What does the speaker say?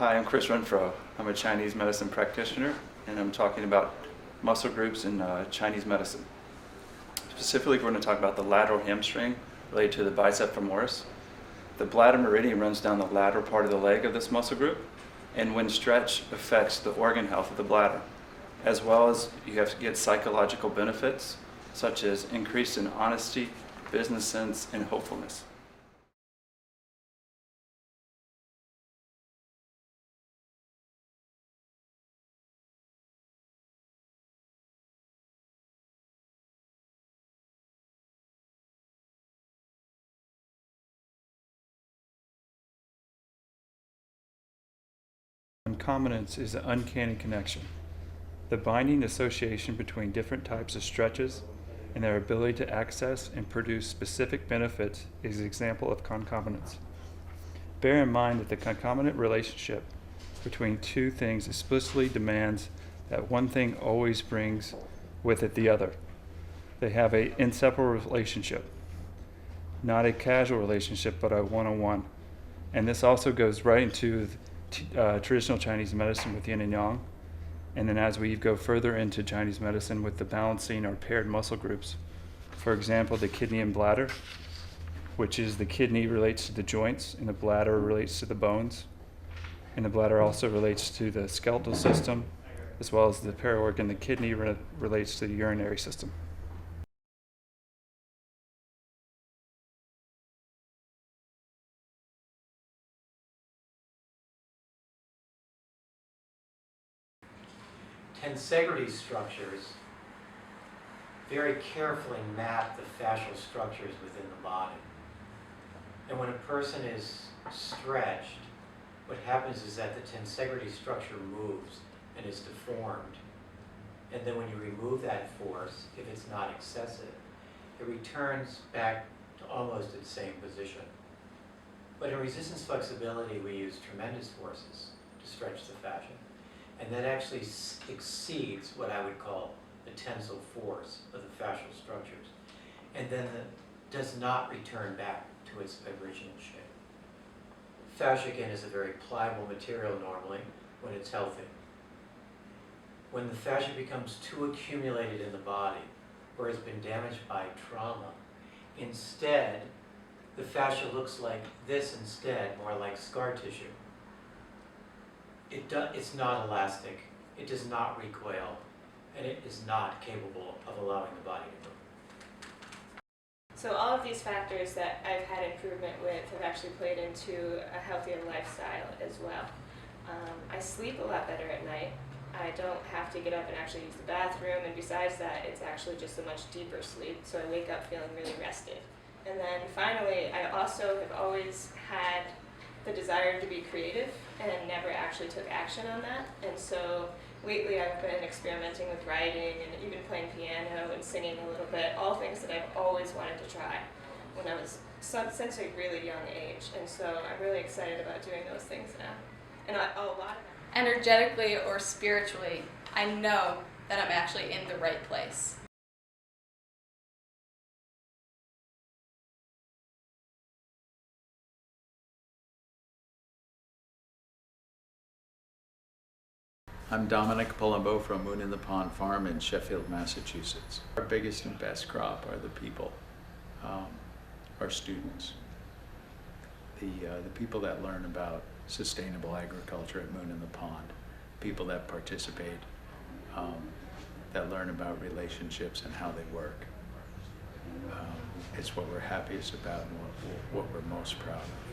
Hi, I'm Chris Renfro. I'm a Chinese medicine practitioner, and I'm talking about muscle groups in Chinese medicine. Specifically, we're going to talk about the lateral hamstring related to the bicep femoris. The bladder meridian runs down the lateral part of the leg of this muscle group, and when stretched, affects the organ health of the bladder, as well as you have to get psychological benefits, such as increase in honesty, business sense, and hopefulness. Concomitance is an uncanny connection. The binding association between different types of stretches and their ability to access and produce specific benefits is an example of concomitance. Bear in mind that the concomitant relationship between two things explicitly demands that one thing always brings with it the other. They have an inseparable relationship, not a casual relationship, but a one-on-one. And this also goes right into traditional Chinese medicine with yin and yang. And then as we go further into Chinese medicine with the balancing or paired muscle groups, for example, the kidney and bladder, which is the kidney relates to the joints and the bladder relates to the bones. And the bladder also relates to the skeletal system, as well as the paraorgan. The kidney relates to the urinary system. Tensegrity structures very carefully map the fascial structures within the body. And when a person is stretched, what happens is that the tensegrity structure moves and is deformed. And then when you remove that force, if it's not excessive, it returns back to almost its same position. But in resistance flexibility, we use tremendous forces to stretch the fascia. And that actually exceeds what I would call the tensile force of the fascial structures. And then does not return back to its original shape. Fascia, again, is a very pliable material normally when it's healthy. When the fascia becomes too accumulated in the body or has been damaged by trauma, instead, the fascia looks like this instead, more like scar tissue. It's not elastic, it does not recoil, and it is not capable of allowing the body to move. So all of these factors that I've had improvement with have actually played into a healthier lifestyle as well. I sleep a lot better at night. I don't have to get up and actually use the bathroom, and besides that, it's actually just a much deeper sleep, so I wake up feeling really rested. And then finally, I also have always had the desire to be creative and never actually took action on that. And so lately I've been experimenting with writing and even playing piano and singing a little bit, all things that I've always wanted to try when I was since a really young age. And so I'm really excited about doing those things now. And a lot of energetically or spiritually, I know that I'm actually in the right place. I'm Dominic Palumbo from Moon in the Pond Farm in Sheffield, Massachusetts. Our biggest and best crop are the people, our students. The people that learn about sustainable agriculture at Moon in the Pond, people that participate, that learn about relationships and how they work. It's what we're happiest about and what we're most proud of.